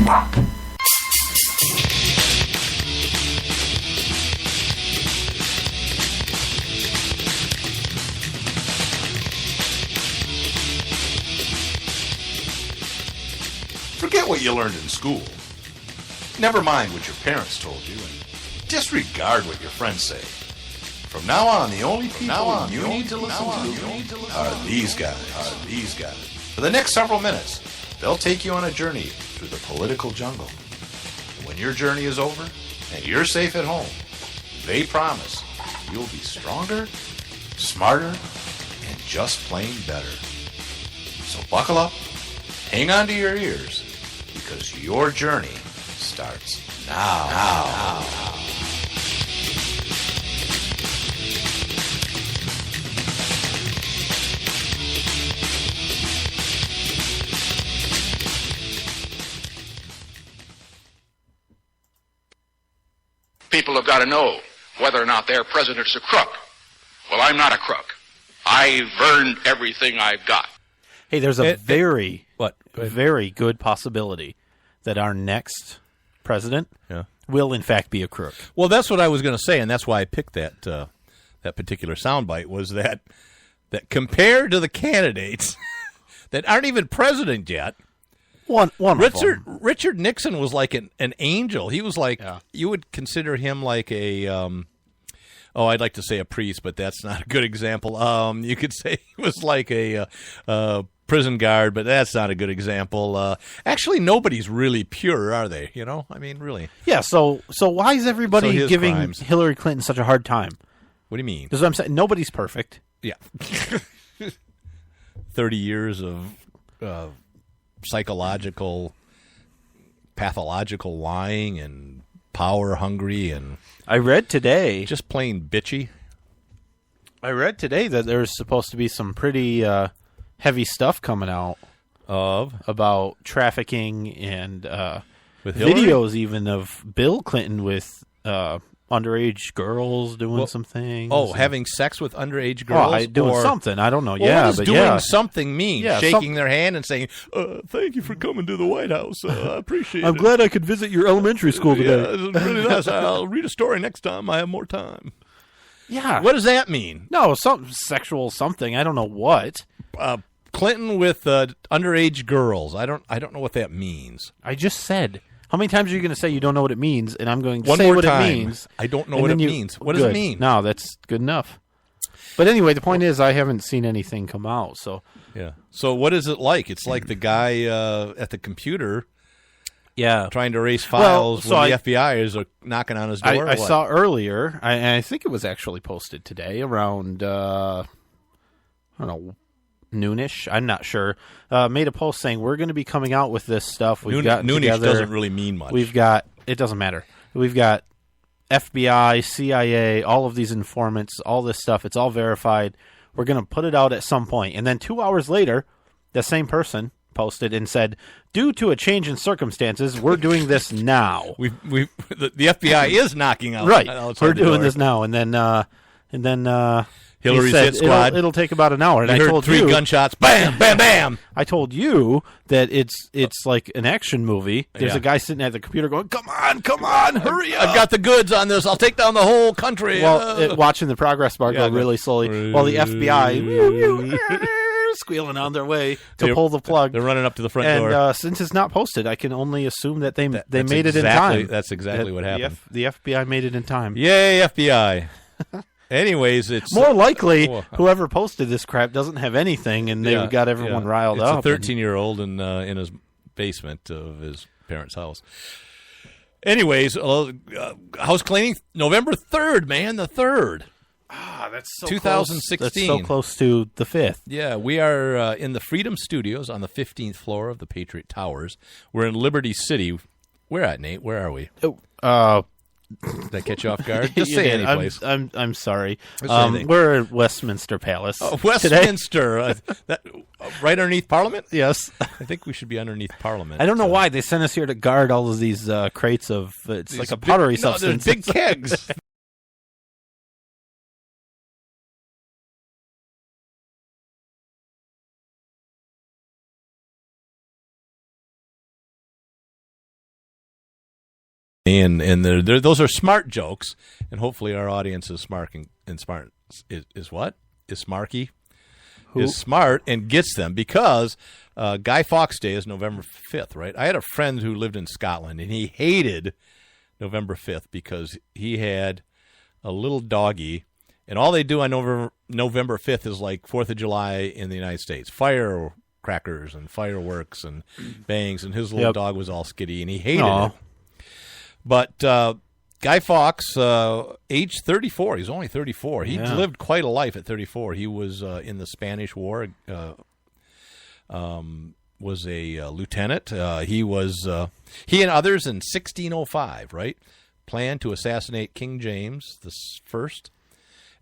Forget what you learned in school. Never mind what your parents told you, and disregard what your friends say. From now on, the only people you need to listen to are these guys. For the next several minutes, they'll take you on a journey through the political jungle. When your journey is over and you're safe at home, they promise you'll be stronger, smarter, and just plain better. So buckle up, hang on to your ears, because your journey starts now. People have got to know whether or not their president's a crook. Well, I'm not a crook. I've earned everything I've got. Hey, there's a very good possibility that our next president will, in fact, be a crook. Well, that's what I was going to say, and that's why I picked that particular soundbite, was that compared to the candidates that aren't even president yet, Richard Nixon was like an angel. He was like, you would consider him like a, I'd like to say a priest, but that's not a good example. You could say he was like a prison guard, but that's not a good example. Actually, nobody's really pure, are they? You know, I mean, really. Yeah. So why is everybody giving Hillary Clinton such a hard time? What do you mean? Because I'm saying nobody's perfect. Yeah. 30 years of psychological, pathological lying and power hungry, and I read today, just plain bitchy. I read today that there's supposed to be some pretty heavy stuff coming out about trafficking and with Hillary? Videos even of Bill Clinton with underage girls doing some things. Oh, having sex with underage girls? Doing something. I don't know. What does doing something mean? Yeah, shaking their hand and saying, thank you for coming to the White House. I appreciate it. I'm glad I could visit your elementary school today. Yeah, it's really nice. I'll read a story next time I have more time. Yeah. What does that mean? No, some sexual something. I don't know what. Clinton with underage girls. I don't know what that means. I just said. How many times are you going to say you don't know what it means, and I'm going to One say more what time. it means? I don't know what it means. What does it mean? No, that's good enough. But anyway, the point is I haven't seen anything come out. So yeah. So what is it like? It's like the guy at the computer trying to erase files when the FBI is knocking on his door. I saw earlier, I think it was actually posted today around, I don't know, noonish, I'm not sure, made a post saying we're going to be coming out with this stuff. Noonish doesn't really mean much. It doesn't matter. We've got FBI, CIA, all of these informants, all this stuff. It's all verified. We're going to put it out at some point. And then 2 hours later, the same person posted and said, due to a change in circumstances, we're doing this now. The FBI is knocking out. Right. We're doing this now. And then Hillary's hit squad. It'll take about an hour. And I told three gunshots. Bam, bam, bam. I told you that it's like an action movie. There's a guy sitting at the computer going, "Come on, hurry up! I've got the goods on this. I'll take down the whole country." Well, watching the progress bar go really slowly, while the FBI squealing on their way to pull the plug. They're running up to the front door. And since it's not posted, I can only assume that they made it in time. That's exactly what happened. The FBI made it in time. Yay, FBI! Anyways, it's more likely whoever posted this crap doesn't have anything, and they've got everyone riled up. It's a 13-year-old in his basement of his parents' house. Anyways, house cleaning November 3rd, man, the 3rd. That's so 2016. Close. That's so close to the 5th. Yeah, we are in the Freedom Studios on the 15th floor of the Patriot Towers. We're in Liberty City. Where at, Nate? Where are we? Did that catch you off guard? Just say any place. I'm sorry. We're at Westminster Palace. Westminster, right underneath Parliament. Yes, I think we should be underneath Parliament. I don't know why they sent us here to guard all of these crates of. It's like a pottery substance. There's big kegs. and they're, those are smart jokes, and hopefully our audience is smart and smart is what? Is smarky? Who? Is smart and gets them, because Guy Fawkes Day is November 5th, right? I had a friend who lived in Scotland, and he hated November 5th because he had a little doggy, and all they do on November 5th is like 4th of July in the United States. Firecrackers and fireworks and bangs, and his little dog was all skitty, and he hated it. But Guy Fawkes, age 34, he's only 34. He lived quite a life at 34. He was in the Spanish War, was a lieutenant. He and others in 1605, right, planned to assassinate King James the First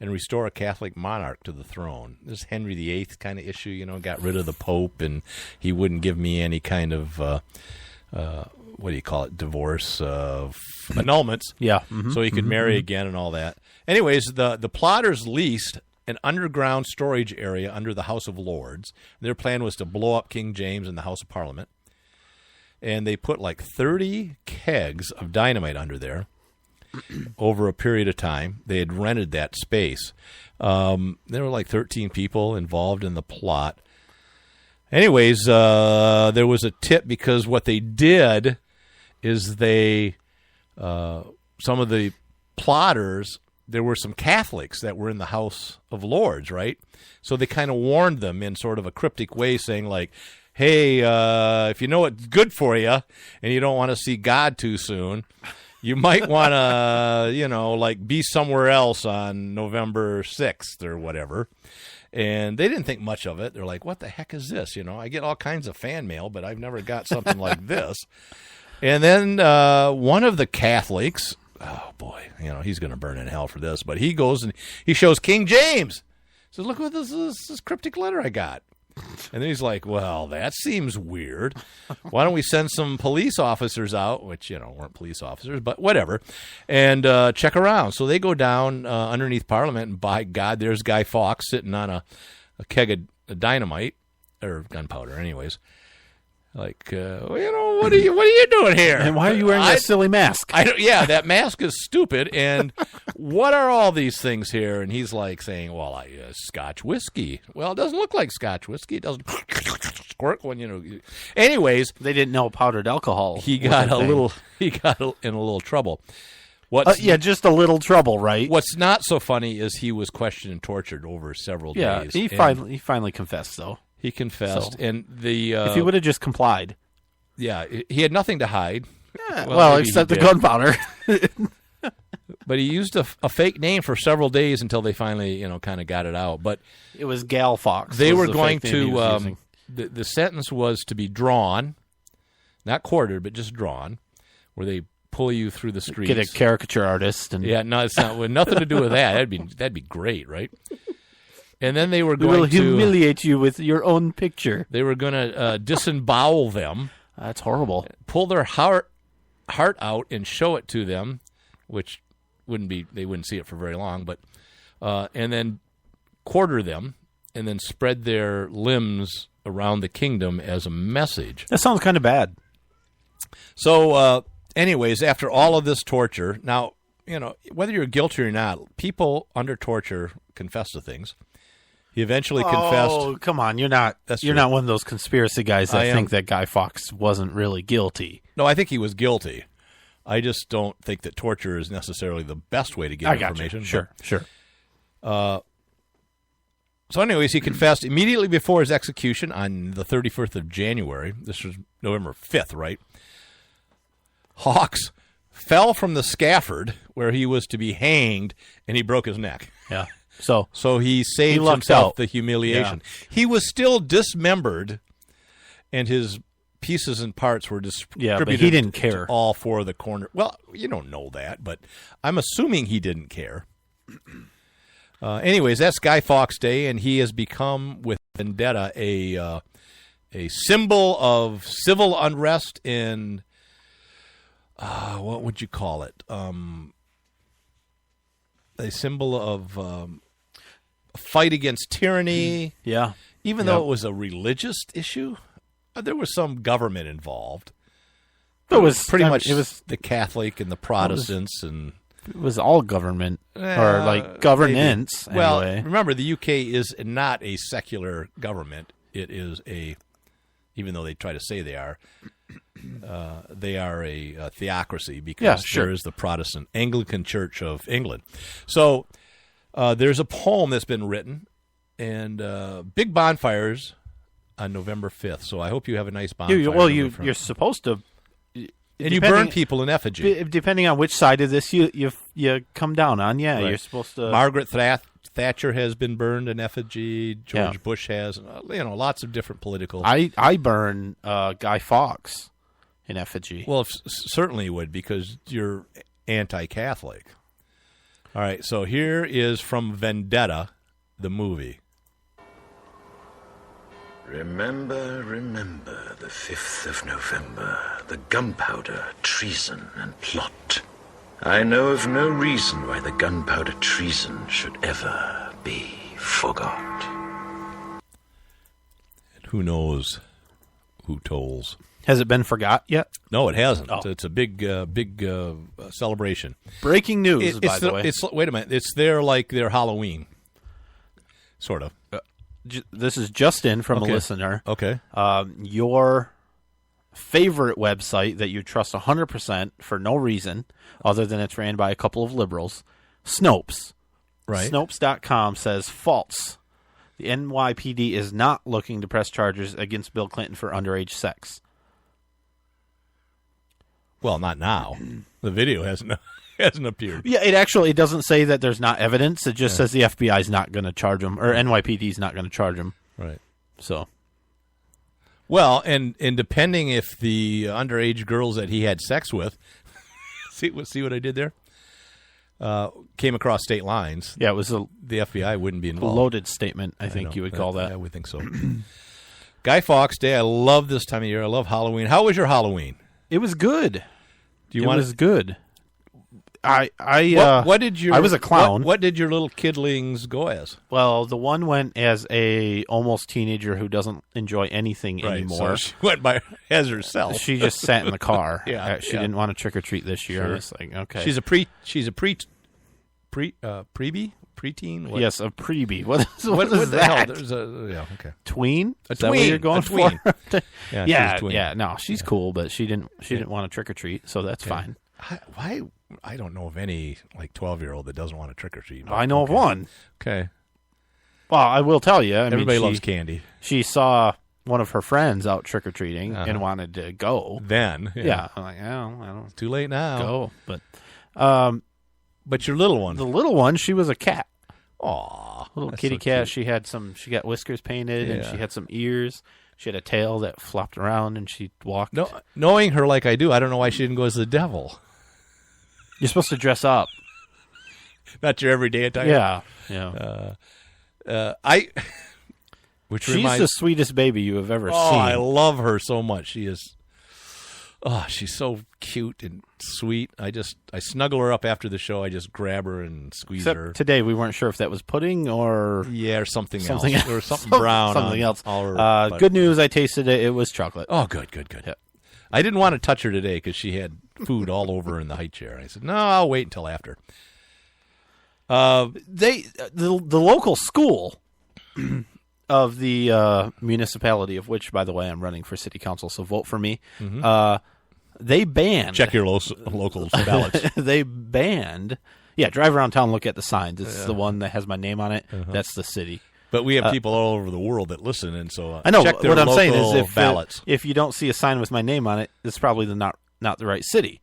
and restore a Catholic monarch to the throne. This Henry VIII kind of issue, got rid of the Pope, and he wouldn't give me any kind of, what do you call it, divorce, annulments. Yeah. So he could marry again and all that. Anyways, the plotters leased an underground storage area under the House of Lords. Their plan was to blow up King James in the House of Parliament. And they put like 30 kegs of dynamite under there. Over a period of time. They had rented that space. There were like 13 people involved in the plot. Anyways, there was a tip, because what they did is some of the plotters, there were some Catholics that were in the House of Lords, right? So they kind of warned them in sort of a cryptic way, saying like, hey, if you know what's good for you and you don't want to see God too soon, you might want to, like be somewhere else on November 6th or whatever. And they didn't think much of it. They're like, what the heck is this? I get all kinds of fan mail, but I've never got something like this. And then one of the Catholics, oh boy, he's going to burn in hell for this, but he goes and he shows King James. He says, look what this cryptic letter I got. And then he's like, well, that seems weird. Why don't we send some police officers out, which, weren't police officers, but whatever, and check around. So they go down underneath Parliament, and by God, there's Guy Fawkes sitting on a keg of dynamite, or gunpowder, anyways. Like, what are you doing here? And why are you wearing that silly mask? That mask is stupid. And what are all these things here? And he's like saying, well, Scotch whiskey. Well, it doesn't look like Scotch whiskey. It doesn't squirt when, Anyways. They didn't know powdered alcohol. He got in a little trouble. Just a little trouble, right? What's not so funny is he was questioned and tortured over several days. He finally confessed, though. He confessed, and if he would have just complied, he had nothing to hide. Well, except the gunpowder. But he used a fake name for several days until they finally, kind of got it out. But it was Gal Fawkes. They were going to. The sentence was to be drawn, not quartered, but just drawn, where they pull you through the streets. Get a caricature artist, and no, it's not. Nothing to do with that. That'd be great, right? And then they were going to humiliate you with your own picture. They were going to disembowel them. That's horrible. Pull their heart out and show it to them, which they wouldn't see it for very long. But and then quarter them, and then spread their limbs around the kingdom as a message. That sounds kind of bad. So, anyways, after all of this torture, now whether you're guilty or not, people under torture confess to things. He eventually confessed. Oh, come on. You're not one of those conspiracy guys that think that Guy Fawkes wasn't really guilty. No, I think he was guilty. I just don't think that torture is necessarily the best way to get information. Sure. So anyways, he confessed immediately before his execution on the 31st of January. This was November 5th, right? Fawkes fell from the scaffold where he was to be hanged, and he broke his neck. Yeah. So he saved himself the humiliation. Yeah. He was still dismembered, and his pieces and parts were distributed. But he didn't care. To all four of the corner. Well, you don't know that, but I'm assuming he didn't care. Anyways, that's Guy Fawkes Day, and he has become, with vendetta, a symbol of civil unrest in what would you call it? A symbol of a fight against tyranny. Yeah. Even though it was a religious issue, there was some government involved. It was pretty much. It was the Catholic and the Protestants and. It was all government or like governance. Maybe. Well, anyway. remember the UK is not a secular government. It is even though they try to say they are a theocracy because there is the Protestant Anglican Church of England. So there's a poem that's been written and big bonfires on November 5th. So I hope you have a nice bonfire. You're supposed to. And you burn people in effigy. Depending on which side of this you come down on, right. You're supposed to. Margaret Thatcher has been burned in effigy. George Bush has. Lots of different political. I burn Guy Fawkes in effigy. Well, certainly you would because you're anti-Catholic. All right, so here is from Vendetta, the movie. Remember the 5th of November, the gunpowder, treason, and plot. I know of no reason why the gunpowder treason should ever be forgot. And who knows who tolls? Has it been forgot yet? No, it hasn't. Oh. It's a big celebration. Breaking news, by the way. Wait a minute. It's their Halloween, sort of. This is just in from a listener. Okay. Your favorite website that you trust 100% for no reason other than it's ran by a couple of liberals, Snopes. Right. Snopes.com says false. The NYPD is not looking to press charges against Bill Clinton for underage sex. Well, not now. The video hasn't appeared. Yeah, it doesn't say that there's not evidence. It just says the FBI is not going to charge him, or NYPD is not going to charge him. Right. So. Well, and depending if the underage girls that he had sex with, see what I did there? Came across state lines. Yeah, it was the FBI wouldn't be a involved. loaded statement, I think you would call that. I would think so. Guy Fawkes Day. I love this time of year. I love Halloween. How was your Halloween? It was good. It was good. What did your? I was a clown. What did your little kidlings go as? Well, the one went as a almost teenager who doesn't enjoy anything anymore. So she went by as herself. She just sat in the car. Yeah, she didn't want to trick or treat this year. Sure. I was like, okay. She's a preteen. What? Yes, a preebie. What is the that? Hell? There's okay. Tween? A Is tween. that what you're going tween. for? Yeah. No, she's cool, but she didn't want to trick or treat, so that's fine. Why? I don't know of any 12-year-old that doesn't want to trick or treat. I know of one. Okay. Well, I will tell you. Everybody loves candy. She saw one of her friends out trick or treating and wanted to go. Then, yeah, I'm like, I don't. It's too late now. Go, but your little one, the little one, she was a cat. Aw, little kitty cat. She had she got whiskers painted, and she had some ears. She had a tail that flopped around, and she walked. No, knowing her like I do, I don't know why she didn't go as the devil. You're supposed to dress up. Not your everyday attire. Yeah. She's the sweetest baby you have ever seen. I love her so much. She is. Oh, she's so cute and sweet. I snuggle her up after the show. I just grab her and squeeze her. Today we weren't sure if that was pudding or or something else. Or something brown. Something else. Her good news, I tasted it. It was chocolate. Oh, good. Yep. I didn't want to touch her today because she had food all over in the high chair. I said, no, I'll wait until after. The local school of the municipality, of which, by the way, I'm running for city council, so vote for me. Mm-hmm. They banned. Check your local ballots. They banned. Yeah, drive around town, look at the signs. This is the one that has my name on it. Uh-huh. That's the city. But we have people all over the world that listen, and so I know check their what I'm local saying is ballots. If you don't see a sign with my name on it, it's probably not the right city.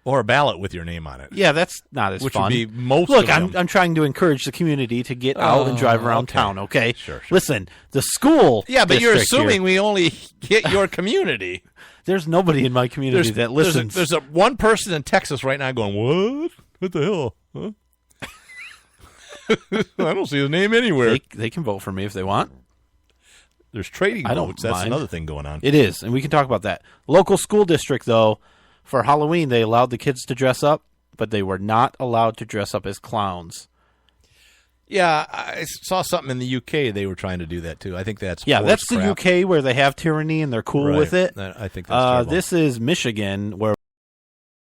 Or a ballot with your name on it. Yeah, that's not as Which fun. Would be most Look, of them. I'm trying to encourage the community to get out and drive around town, okay? Sure. Listen, the school. Yeah, but you're assuming here, we only hit your community. There's nobody in my community that listens. There's one person in Texas right now going, what? What the hell? Huh? I don't see his name anywhere. They can vote for me if they want. There's trading votes. That's mind. another thing going on. It is, and we can talk about that. Local school district, though, for Halloween, they allowed the kids to dress up, but they were not allowed to dress up as clowns. Yeah, I saw something in the UK. They were trying to do that too. I think that's that's crap. the UK where they have tyranny and they're cool Right. with it. I think that's terrible. This is Michigan where